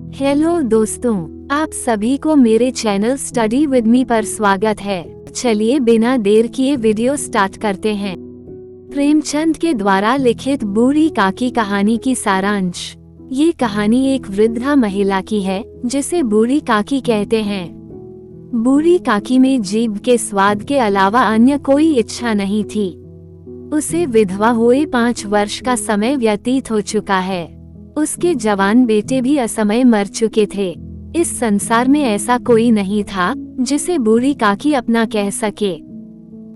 Hello दोस्तों, आप सभी को मेरे चैनल स्टडी विद मी पर स्वागत है। चलिए बिना देर किए वीडियो स्टार्ट करते हैं। प्रेमचंद के द्वारा लिखित बूढ़ी काकी कहानी की सारांश। ये कहानी एक वृद्धा महिला की है जिसे बूढ़ी काकी कहते हैं। बूढ़ी काकी में जीभ के स्वाद के अलावा अन्य कोई इच्छा नहीं थी। उसे विधवा हुए 5 वर्ष का समय व्यतीत हो चुका है। उसके जवान बेटे भी असमय मर चुके थे। इस संसार में ऐसा कोई नहीं था जिसे बूढ़ी काकी अपना कह सके।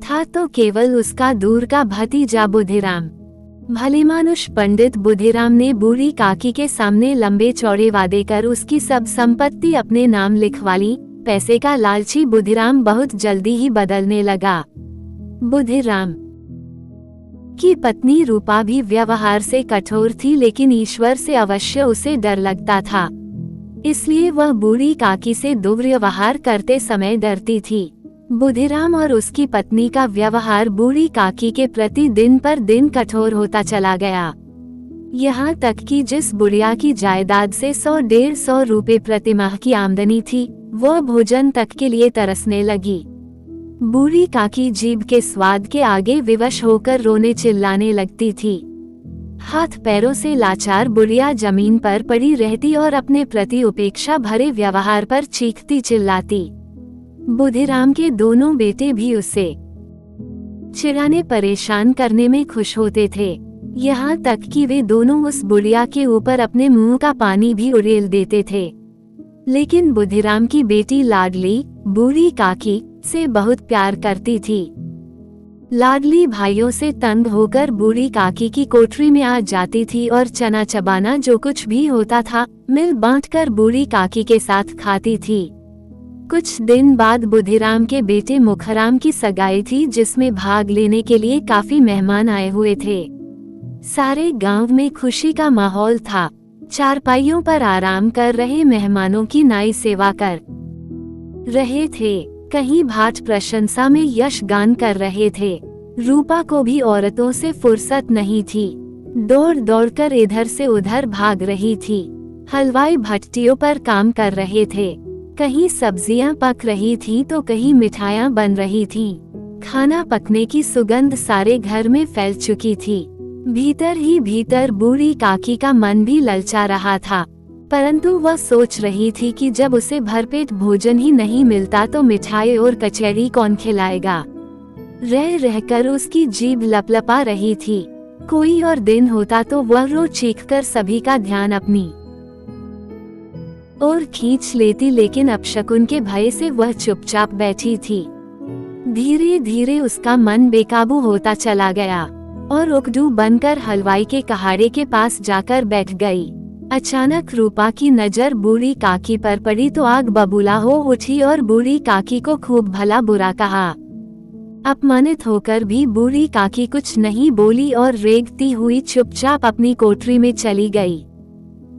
था तो केवल उसका दूर का भतीजा बुधिराम। भलेमानुष पंडित बुधिराम ने बूढ़ी काकी के सामने लंबे चौड़े वादे कर उसकी सब संपत्ति अपने नाम लिखवा ली। पैसे का लालची बुधिराम बहुत जल्दी ही बदलने लगा। बुधिराम की पत्नी रूपा भी व्यवहार से कठोर थी, लेकिन ईश्वर से अवश्य उसे डर लगता था। इसलिए वह बूढ़ी काकी से दुर्व्यवहार करते समय डरती थी। बुधिराम और उसकी पत्नी का व्यवहार बूढ़ी काकी के प्रति दिन पर दिन कठोर होता चला गया। यहाँ तक कि जिस बुढ़िया की जायदाद से 100-150 रुपए प्रतिमाह की आमदनी थी, वह भोजन तक के लिए तरसने लगी। बूढ़ी काकी जीभ के स्वाद के आगे विवश होकर रोने चिल्लाने लगती थी। हाथ पैरों से लाचार बुढ़िया जमीन पर पड़ी रहती और अपने प्रति उपेक्षा भरे व्यवहार पर चीखती चिल्लाती। बुधिराम के दोनों बेटे भी उसे चिढ़ाने परेशान करने में खुश होते थे। यहाँ तक कि वे दोनों उस बुढ़िया के ऊपर अपने मुंह का पानी भी उड़ेल देते थे। लेकिन बुधिराम की बेटी लाडली बूढ़ी काकी से बहुत प्यार करती थी। लाडली भाइयों से तंग होकर बूढ़ी काकी की कोठरी में आ जाती थी और चना चबाना जो कुछ भी होता था मिल बांटकर बूढ़ी काकी के साथ खाती थी। कुछ दिन बाद बुधिराम के बेटे मुखराम की सगाई थी, जिसमें भाग लेने के लिए काफी मेहमान आए हुए थे। सारे गांव में खुशी का माहौल था। चारपाइयों पर आराम कर रहे मेहमानों की नाई सेवा कर रहे थे, कहीं भाट प्रशंसा में यश गान कर रहे थे। रूपा को भी औरतों से फुर्सत नहीं थी। दौड़ दौड़कर इधर से उधर भाग रही थी। हलवाई भट्टियों पर काम कर रहे थे। कहीं सब्जियां पक रही थी तो कहीं मिठाइयां बन रही थीं। खाना पकने की सुगंध सारे घर में फैल चुकी थी। भीतर ही भीतर बूढ़ी काकी का मन भी ललचा रहा था, परंतु वह सोच रही थी कि जब उसे भरपेट भोजन ही नहीं मिलता तो मिठाई और कचौड़ी कौन खिलाएगा। रह रहकर उसकी जीभ लपलपा रही थी। कोई और दिन होता तो वह रो चीखकर सभी का ध्यान अपनी ओर खींच लेती, लेकिन अपशकुन के भय से वह चुपचाप बैठी थी। धीरे धीरे उसका मन बेकाबू होता चला गया और उकड़ू बनकर हलवाई के कहाड़े के पास जाकर बैठ गई। अचानक रूपा की नजर बूढ़ी काकी पर पड़ी तो आग बबूला हो उठी और बूढ़ी काकी को खूब भला बुरा कहा। अपमानित होकर भी बूढ़ी काकी कुछ नहीं बोली और रेंगती हुई चुपचाप अपनी कोठरी में चली गई।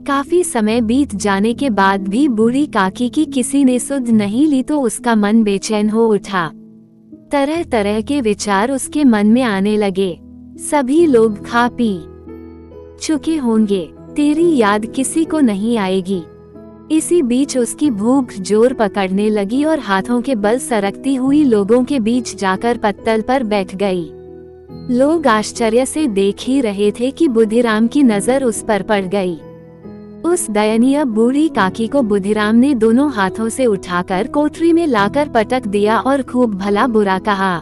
काफी समय बीत जाने के बाद भी बूढ़ी काकी की किसी ने सुध नहीं ली तो उसका मन बेचैन हो उठा। तरह तरह के विचार उसके मन में आने लगे। सभी लोग खा पी चुके होंगे, तेरी याद किसी को नहीं आएगी। इसी बीच उसकी भूख जोर पकड़ने लगी और हाथों के बल सरकती हुई लोगों के बीच जाकर पत्तल पर बैठ गई। लोग आश्चर्य से देख ही रहे थे कि बुधिराम की नजर उस पर पड़ गई। उस दयनीय बूढ़ी काकी को बुधिराम ने दोनों हाथों से उठाकर कोठरी में लाकर पटक दिया और खूब भला बुरा कहा।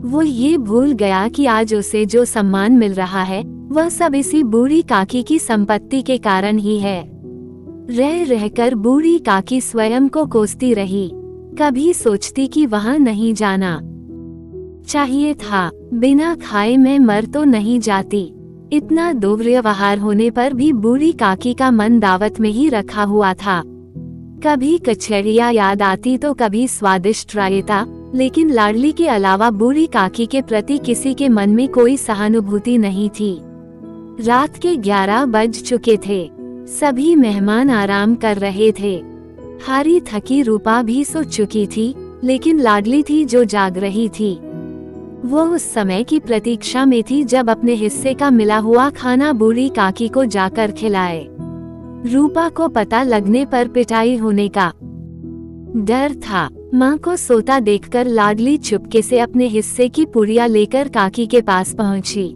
वो ये भूल गया कि आज उसे जो सम्मान मिल रहा है वह सब इसी बूढ़ी काकी की संपत्ति के कारण ही है। रह रहकर बूढ़ी काकी स्वयं को कोसती रही। कभी सोचती कि वहाँ नहीं जाना चाहिए था, बिना खाए मैं मर तो नहीं जाती। इतना दुर्व्यवहार होने पर भी बूढ़ी काकी का मन दावत में ही रखा हुआ था। कभी कचौड़ियाँ याद आती तो कभी स्वादिष्ट रायता, लेकिन लाडली के अलावा बूढ़ी काकी के प्रति किसी के मन में कोई सहानुभूति नहीं थी। रात के 11 बज चुके थे। सभी मेहमान आराम कर रहे थे। हारी थकी रूपा भी सो चुकी थी, लेकिन लाडली थी जो जाग रही थी। वो उस समय की प्रतीक्षा में थी जब अपने हिस्से का मिला हुआ खाना बूढ़ी काकी को जाकर खिलाए। रूपा को पता लगने पर पिटाई होने का डर था। माँ को सोता देखकर लाडली चुपके से अपने हिस्से की पुड़िया लेकर काकी के पास पहुंची।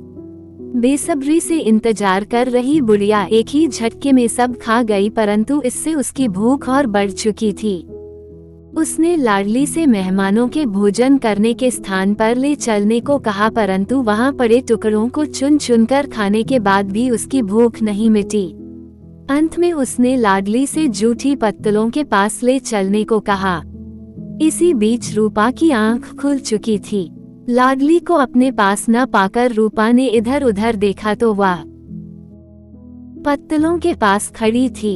बेसब्री से इंतजार कर रही बुढ़िया एक ही झटके में सब खा गई, परंतु इससे उसकी भूख और बढ़ चुकी थी। उसने लाडली से मेहमानों के भोजन करने के स्थान पर ले चलने को कहा, परंतु वहां पड़े टुकड़ों को चुन चुनकर खाने के बाद भी उसकी भूख नहीं मिटी। अंत में उसने लाडली से जूठी पत्तलों के पास ले चलने को कहा। इसी बीच रूपा की आंख खुल चुकी थी। लाडली को अपने पास न पाकर रूपा ने इधर उधर देखा तो वह पत्तलों के पास खड़ी थी।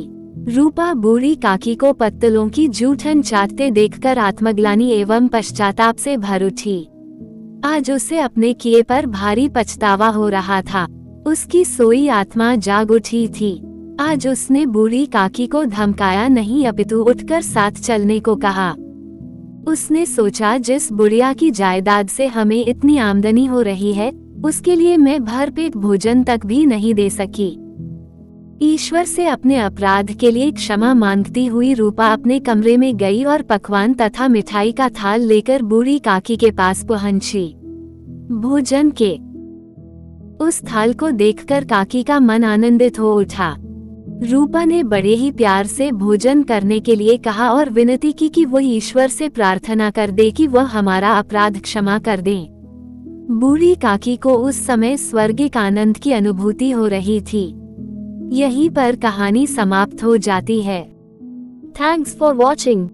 रूपा बूढ़ी काकी को पत्तलों की जूठन चाटते देखकर आत्मग्लानि एवं पश्चाताप से भर उठी। आज उसे अपने किए पर भारी पछतावा हो रहा था। उसकी सोई आत्मा जाग उठी थी। आज उसने बूढ़ी काकी को धमकाया नहीं, अपितु उठकर साथ चलने को कहा। उसने सोचा, जिस बुढ़िया की जायदाद से हमें इतनी आमदनी हो रही है, उसके लिए मैं भरपेट भोजन तक भी नहीं दे सकी। ईश्वर से अपने अपराध के लिए क्षमा मांगती हुई रूपा अपने कमरे में गई और पकवान तथा मिठाई का थाल लेकर बूढ़ी काकी के पास पहुंची। भोजन के उस थाल को देखकर काकी का मन आनंदित हो उठा। रूपा ने बड़े ही प्यार से भोजन करने के लिए कहा और विनती की कि वो ईश्वर से प्रार्थना कर दे कि वह हमारा अपराध क्षमा कर दे। बूढ़ी काकी को उस समय स्वर्गिक आनंद की अनुभूति हो रही थी। यहीं पर कहानी समाप्त हो जाती है। Thanks for watching.